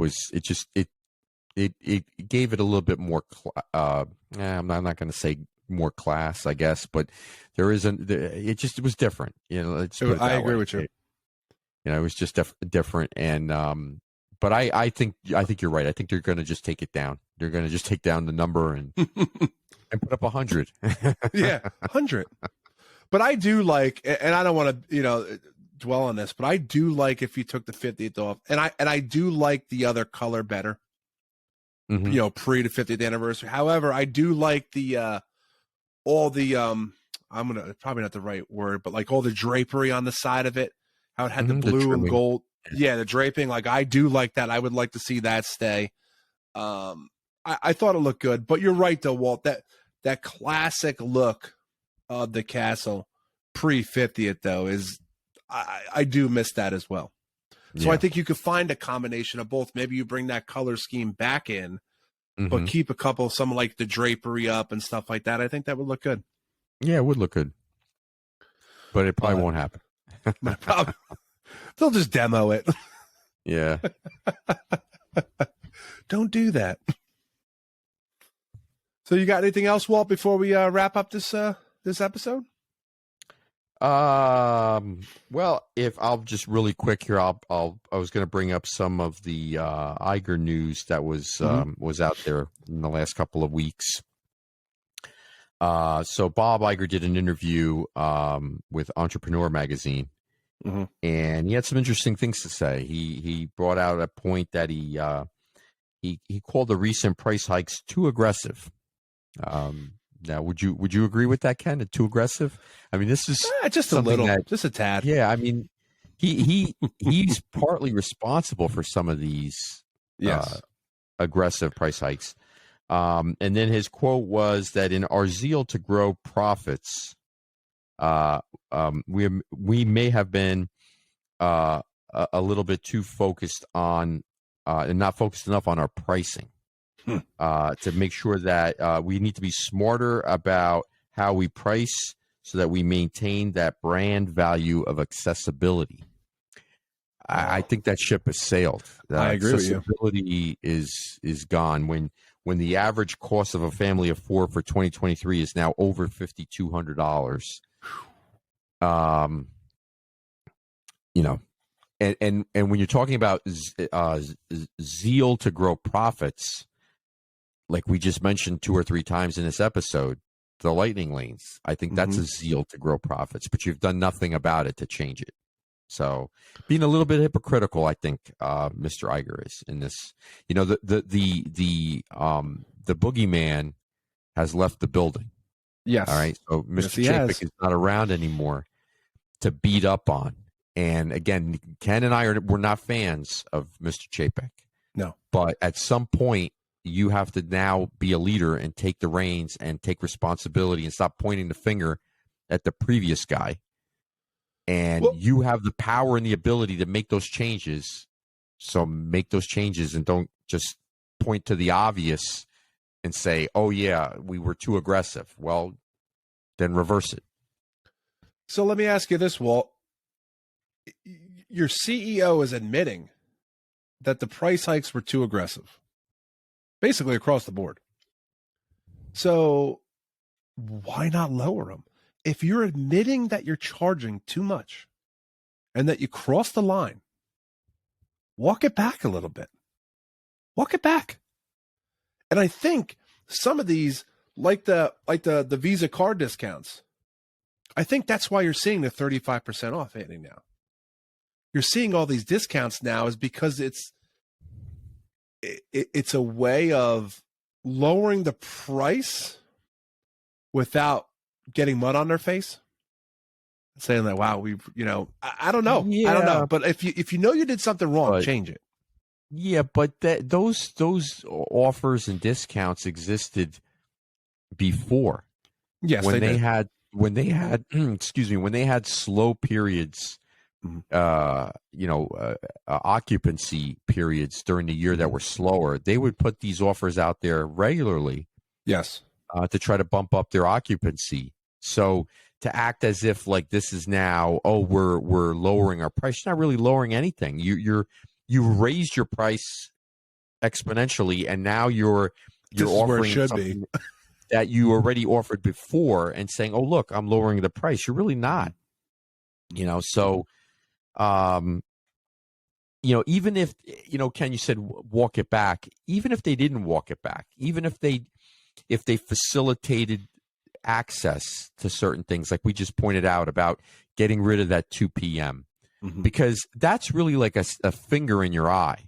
B: it gave it a little bit more. I'm not going to say more class, I guess, but it was different. You know,
A: I agree with you.
B: You know, it was just different, and but I think you're right. I think they're going to just take it down. They're going to just take down the number and put up 100.
A: Yeah, 100. But I do like, and I don't want to, you know, dwell on this, but I do like if you took the 50th off, and I do like the other color better. You know, pre to 50th anniversary. However, I do like the all the probably not the right word, but like all the drapery on the side of it, how it had the blue and gold. Yeah, the draping. Like I do like that. I would like to see that stay. I thought it looked good, but you're right though, Walt. That classic look of the castle pre 50th though is I do miss that as well. So I think you could find a combination of both. Maybe you bring that color scheme back in, but keep some like the drapery up and stuff like that. I think that would look good.
B: Yeah, it would look good, but it probably won't happen.
A: They'll just demo it.
B: Yeah.
A: Don't do that. So you got anything else, Walt, before we wrap up this episode?
B: Well, if I'll just really quick here, I was going to bring up some of the Iger news that was out there in the last couple of weeks. So Bob Iger did an interview with Entrepreneur Magazine, and he had some interesting things to say. He brought out a point that he called the recent price hikes too aggressive. Now, would you agree with that, Ken? Too aggressive? I mean, this is
A: just a little, just a tad.
B: Yeah, I mean, he's partly responsible for some of these aggressive price hikes. And then his quote was that in our zeal to grow profits, we may have been a little bit too focused on and not focused enough on our pricing. To make sure that we need to be smarter about how we price so that we maintain that brand value of accessibility. I think that ship has sailed.
A: I agree with you.
B: Accessibility is gone. When the average cost of a family of 4 for 2023 is now over $5,200. You know, and when you're talking about zeal to grow profits, like we just mentioned 2 or 3 times in this episode, the lightning lanes. I think that's a zeal to grow profits, but you've done nothing about it to change it. So being a little bit hypocritical, I think Mr. Iger is in this. You know, the boogeyman has left the building.
A: Yes.
B: All right. So Mr.
A: Yes,
B: Chapek is not around anymore to beat up on. And again, Ken and we're not fans of Mr. Chapek.
A: No.
B: But at some point, you have to now be a leader and take the reins and take responsibility and stop pointing the finger at the previous guy. And you have the power and the ability to make those changes. So make those changes and don't just point to the obvious and say, oh, yeah, we were too aggressive. Well, then reverse it.
A: So let me ask you this, Walt. Your CEO is admitting that the price hikes were too aggressive, basically across the board. So why not lower them? If you're admitting that you're charging too much and that you crossed the line, walk it back a little bit. Walk it back. And I think some of these, like the Visa card discounts, I think that's why you're seeing the 35% off hitting now. You're seeing all these discounts now is because it's a way of lowering the price without getting mud on their face. Saying that, wow, I don't know.
B: Yeah.
A: I don't know. But if you know you did something wrong, change it.
B: Yeah, but those offers and discounts existed before.
A: Yes,
B: when they
A: did.
B: had excuse me, when they had slow periods, occupancy periods during the year that were slower, they would put these offers out there regularly.
A: Yes.
B: To try to bump up their occupancy. So to act as if like this is now, we're lowering our price, you're not really lowering anything. You raised your price exponentially, and now you're offering something that you already offered before and saying, oh, look, I'm lowering the price. You're really not. So even if, Ken, you said walk it back, even if they didn't walk it back, even if they facilitated access to certain things, like we just pointed out about getting rid of that 2 p.m., because that's really like a finger in your eye,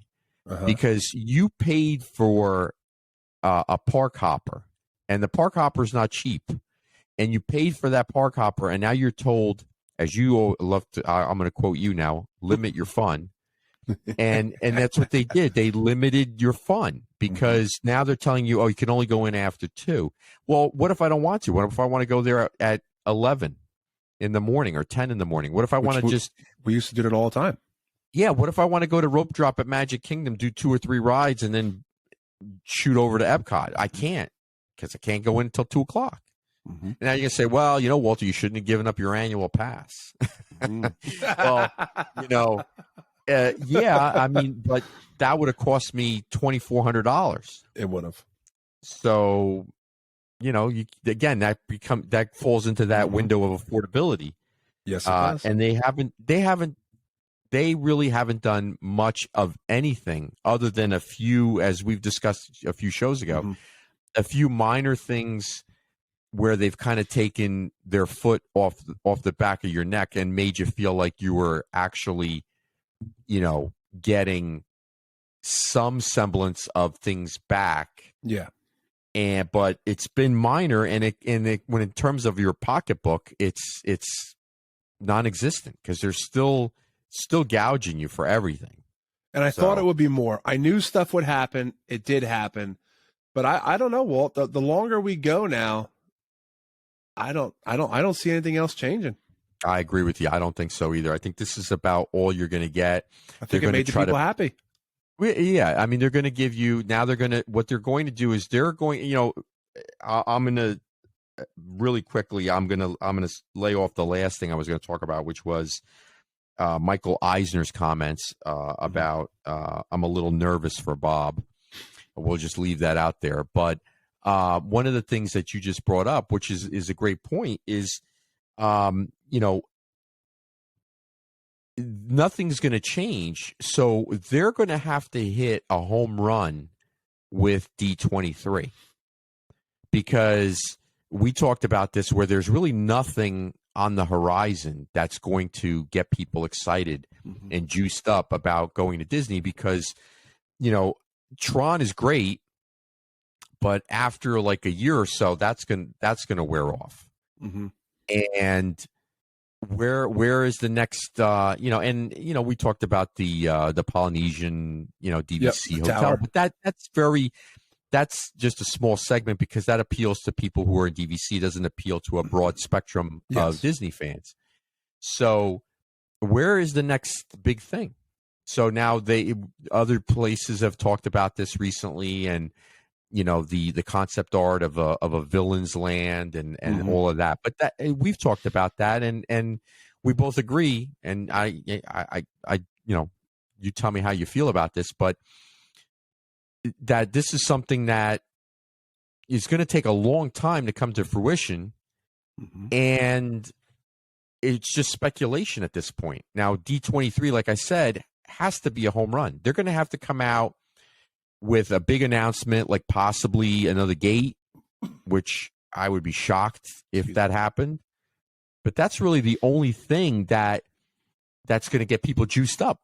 B: because you paid for a park hopper, and the park hopper is not cheap, and you paid for that park hopper, and now you're told, as you love to, I'm going to quote you now, limit your fun. And that's what they did. They limited your fun because now they're telling you, you can only go in after 2. Well, what if I don't want to? What if I want to go there at 11 in the morning or 10 in the morning? What if I want to
A: we used to do it all the time.
B: Yeah. What if I want to go to Rope Drop at Magic Kingdom, do 2 or 3 rides, and then shoot over to Epcot? I can't, because I can't go in until 2 o'clock. And now you're going to say, well, Walter, you shouldn't have given up your annual pass. Well, yeah, I mean, but that would have cost me $2,400.
A: It would have.
B: So, again, that falls into that window of affordability.
A: Yes, it does.
B: And they really haven't done much of anything other than a few, as we've discussed a few shows ago, a few minor things where they've kind of taken their foot off the back of your neck and made you feel like you were actually, getting some semblance of things back.
A: Yeah.
B: But it's been minor, and when in terms of your pocketbook, it's non-existent because they're still gouging you for everything.
A: And I thought it would be more. I knew stuff would happen. It did happen, but I don't know, Walt. The longer we go now, I don't see anything else changing.
B: I agree with you. I don't think so either. I think this is about all you're going to get.
A: I think it made the people happy.
B: Yeah, I mean, they're going to give you now. What they're going to do is they're going. I'm going to really quickly. I'm going to lay off the last thing I was going to talk about, which was Michael Eisner's comments about I'm a little nervous for Bob. We'll just leave that out there. But one of the things that you just brought up, which is a great point, is nothing's going to change. So they're going to have to hit a home run with D23, because we talked about this where there's really nothing on the horizon that's going to get people excited and juiced up about going to Disney, because, Tron is great, but after like a year or so, that's going to wear off. And where is the next, we talked about the Polynesian, DVC hotel,
A: tower.
B: but that's just a small segment, because that appeals to people who are in DVC, doesn't appeal to a broad spectrum of Disney fans. So where is the next big thing? So now other places have talked about this recently, and the concept art of a villain's land and all of that. But that we've talked about that, and we both agree. And I you tell me how you feel about this, but that this is something that is going to take a long time to come to fruition, and it's just speculation at this point. Now, D23, like I said, has to be a home run. They're going to have to come out with a big announcement, like possibly another gate, which I would be shocked if that happened. But that's really the only thing that's going to get people juiced up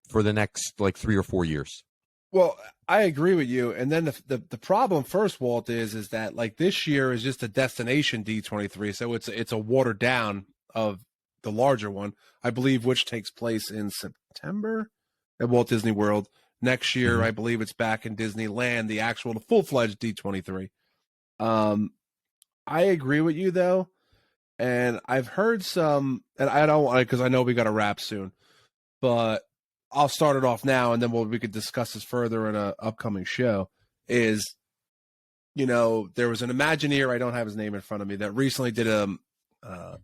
B: for the next like 3 or 4 years.
A: Well, I agree with you. And then the problem first, Walt, is that like this year is just a destination D23. So it's a watered down of the larger one, I believe, which takes place in September at Walt Disney World. Next year, I believe it's back in Disneyland, the full-fledged D23. I agree with you, though. And I've heard some, and I don't want to, because I know we got to wrap soon, but I'll start it off now, and then we could discuss this further in an upcoming show, is, there was an Imagineer, I don't have his name in front of me, that recently did an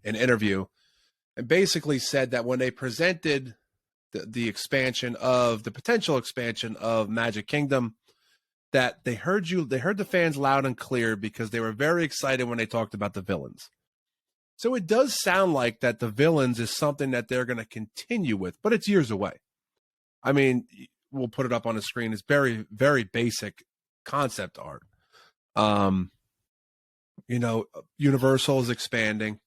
A: interview and basically said that when they presented the potential expansion of Magic Kingdom, that they heard the fans loud and clear, because they were very excited when they talked about the villains. So it does sound like that the villains is something that they're going to continue with, but it's years away. I mean, we'll put it up on the screen. It's very, very basic concept art. Universal is expanding.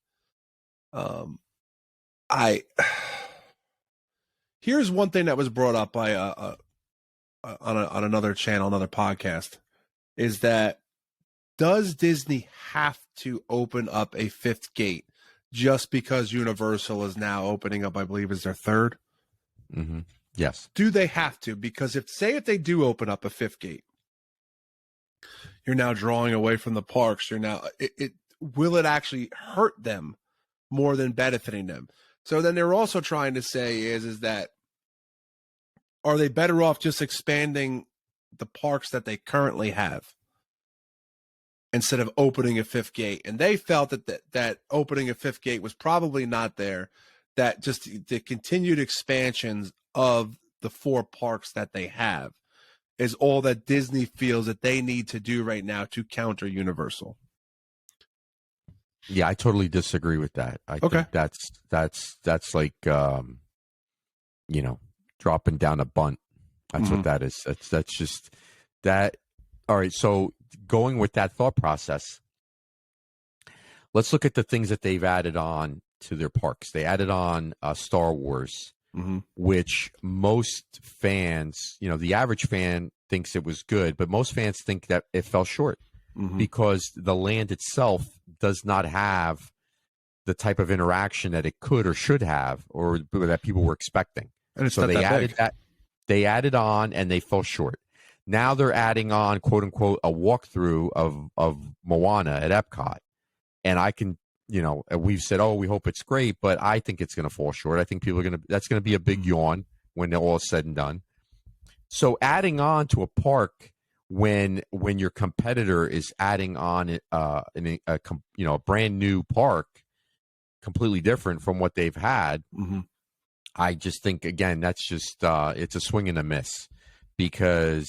A: Here's one thing that was brought up by on another channel, another podcast, is that does Disney have to open up a fifth gate just because Universal is now opening up, I believe is their third?
B: Yes.
A: Do they have to? Because if they do open up a fifth gate, you're now drawing away from the parks. You're now, will it actually hurt them more than benefiting them? So then they're also trying to say is that, are they better off just expanding the parks that they currently have instead of opening a fifth gate? And they felt that opening a fifth gate was probably not there, that just the continued expansions of the 4 parks that they have is all that Disney feels that they need to do right now to counter Universal.
B: Yeah, I totally disagree with that. I think that's like dropping down a bunt. That's what that is. That's just that. All right, so going with that thought process, let's look at the things that they've added on to their parks. They added on Star Wars, which most fans, the average fan thinks it was good, but most fans think that it fell short because the land itself does not have the type of interaction that it could or should have, or that people were expecting.
A: And it's
B: so they added that. They added on, and they fell short. Now they're adding on, quote unquote, a walkthrough of Moana at Epcot, and I can, we've said, oh, we hope it's great, but I think it's going to fall short. I think that's going to be a big yawn when all is said and done. So adding on to a park when your competitor is adding on a brand new park, completely different from what they've had. I just think, again, that's just it's a swing and a miss, because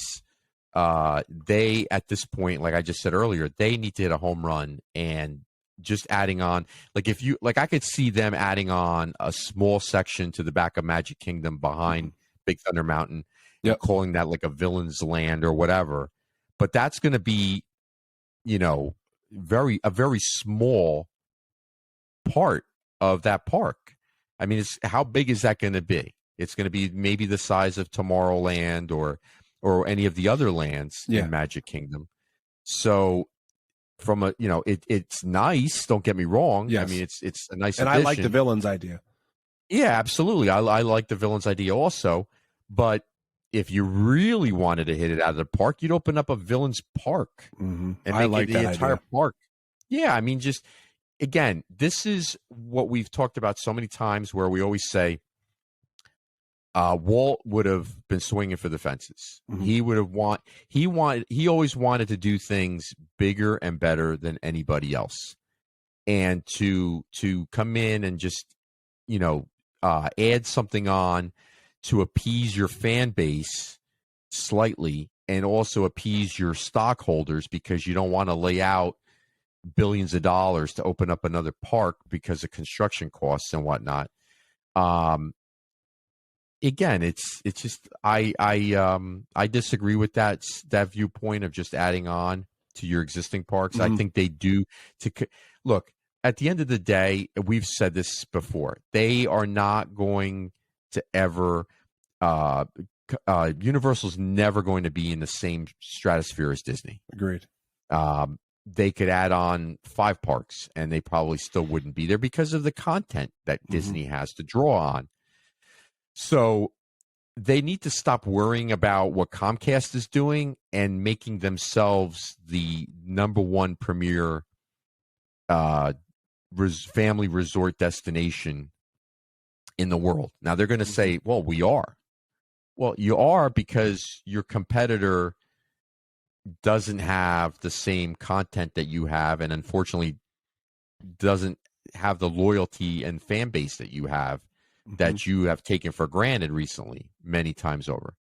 B: they, at this point, like I just said earlier, they need to hit a home run, and just adding on, I could see them adding on a small section to the back of Magic Kingdom behind Big Thunder Mountain, and calling that like a villain's land or whatever. but that's going to be, a very small part of that park. I mean, how big is that going to be? It's going to be maybe the size of Tomorrowland or any of the other lands in Magic Kingdom. So from it's nice. Don't get me wrong.
A: Yes.
B: I mean, it's a nice
A: and
B: addition.
A: I like the villains idea.
B: Yeah, absolutely. I like the villains idea also. But if you really wanted to hit it out of the park, you'd open up a villains park
A: Mm-hmm.
B: and
A: I
B: make
A: like
B: it the
A: that
B: entire
A: idea.
B: park. Yeah, I mean, just again, this is what we've talked about so many times, where we always say Walt would have been swinging for the fences.
A: Mm-hmm.
B: He always wanted to do things bigger and better than anybody else, and to come in and just add something on to appease your fan base slightly, and also appease your stockholders, because you don't want to lay out billions of dollars to open up another park because of construction costs and whatnot. Again, it's just I disagree with that viewpoint of just adding on to your existing parks.
A: Mm-hmm.
B: I think they do look. At the end of the day, we've said this before. They are not going to ever. Universal's never going to be in the same stratosphere as Disney.
A: Agreed.
B: They could add on 5 parks, and they probably still wouldn't be there because of the content that Disney has to draw on. So they need to stop worrying about what Comcast is doing and making themselves the number one premier family resort destination in the world. Now they're going to say, well, we are. Well, you are because your competitor doesn't have the same content that you have, and unfortunately doesn't have the loyalty and fan base that you have, that you have taken for granted recently, many times over.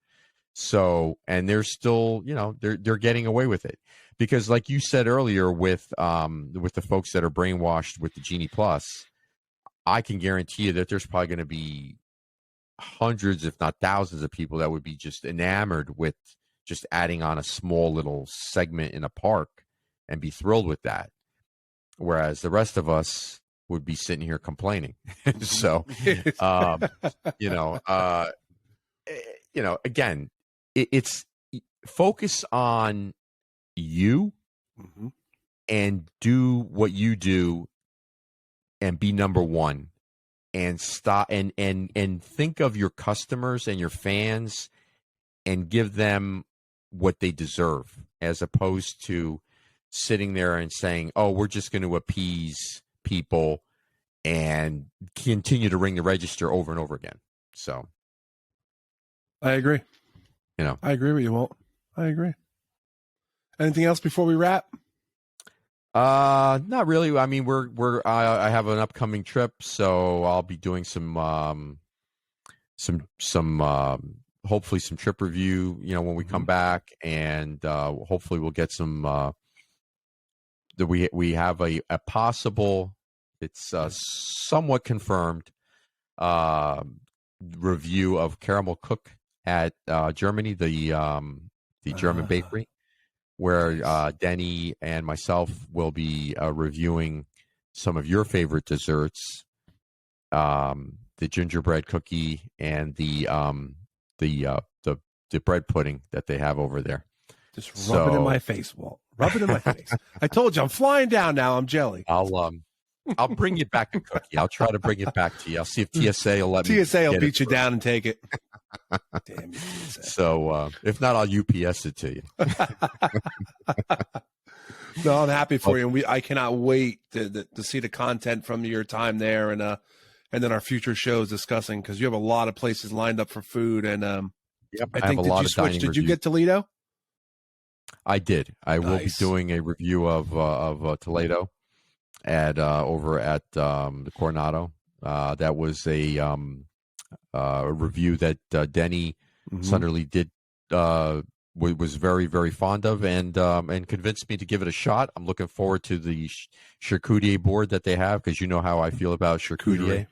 B: So, and they're still, they're getting away with it, because like you said earlier with the folks that are brainwashed with the Genie Plus, I can guarantee you that there's probably going to be hundreds, if not thousands, of people that would be just enamored with just adding on a small little segment in a park and be thrilled with that. Whereas the rest of us would be sitting here complaining. So, again, it's focus on you and do what you do and be number one, and stop and think of your customers and your fans and give them what they deserve, as opposed to sitting there and saying, oh, we're just going to appease people and continue to ring the register over and over again. So
A: I agree. I agree with you, Walt. I agree. Anything else before we wrap?
B: Not really. I mean, I have an upcoming trip, so I'll be doing some hopefully some trip review, when we come back, and hopefully we'll get some we have a possible, it's somewhat confirmed review of Caramel Cook at Germany, the German bakery, where Denny and myself will be reviewing some of your favorite desserts, the gingerbread cookie and the bread pudding that they have over there.
A: Just rub it in my face, Walt. Rub it in my face. I told you, I'm flying down now. I'm jelly.
B: I'll bring you back a cookie. I'll try to bring it back to you. I'll see if TSA will let me.
A: TSA will beat you down and take it. Damn you, TSA.
B: So if not, I'll UPS it to you.
A: No, I'm happy for you, and I cannot wait to see the content from your time there, and then our future shows discussing, because you have a lot of places lined up for food, and I think did you switch? Did you get Toledo?
B: I did. I will be doing a review of Toledo at over at the Coronado. That was a review that Denny Sunderly did was very, very fond of, and convinced me to give it a shot. I'm looking forward to the charcuterie board that they have, because you know how I feel about charcuterie.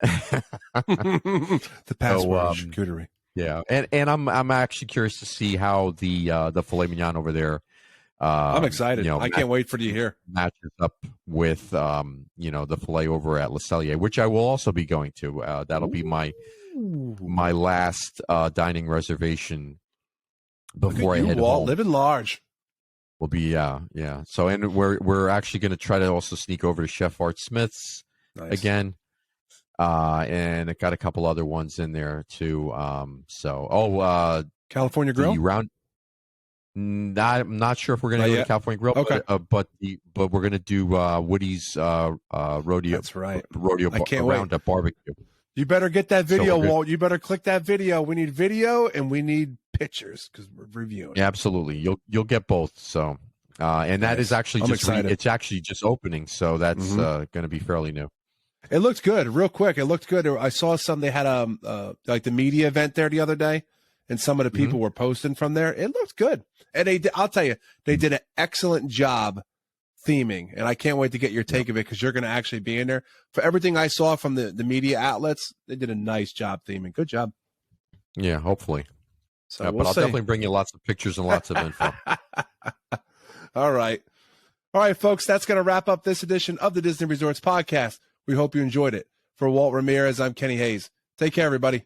A: The password charcuterie.
B: Yeah, and I'm actually curious to see how the filet mignon over there.
A: I'm excited. I can't wait for you here.
B: Matches up with the filet over at Le Cellier, which I will also be going to. That'll be my last dining reservation before I head
A: Walt,
B: home.
A: living large.
B: Will be yeah. So and we're actually going to try to also sneak over to Chef Art Smith's again. And it got a couple other ones in there too.
A: California Grill.
B: I'm not sure if we're going to go to California Grill.
A: Okay.
B: But we're going to do Woody's rodeo.
A: That's right.
B: Rodeo Roundup barbecue.
A: You better get that video, Walt. You better click that video. We need video and we need pictures because we're reviewing.
B: Yeah, absolutely. You'll get both. So, and that is actually it's actually just opening. So that's going to be fairly new.
A: It looked good. Real quick, it looked good. I saw they had like the media event there the other day, and some of the people were posting from there. It looked good, and I'll tell you, they did an excellent job theming, and I can't wait to get your take of it because you're going to actually be in there. For everything I saw from the media outlets, they did a nice job theming. Good job.
B: Yeah, hopefully.
A: So
B: but I'll definitely bring you lots of pictures and lots of info.
A: All right, folks. That's going to wrap up this edition of the Disney Resorts podcast. We hope you enjoyed it. For Walt Ramirez, I'm Kenny Hayes. Take care, everybody.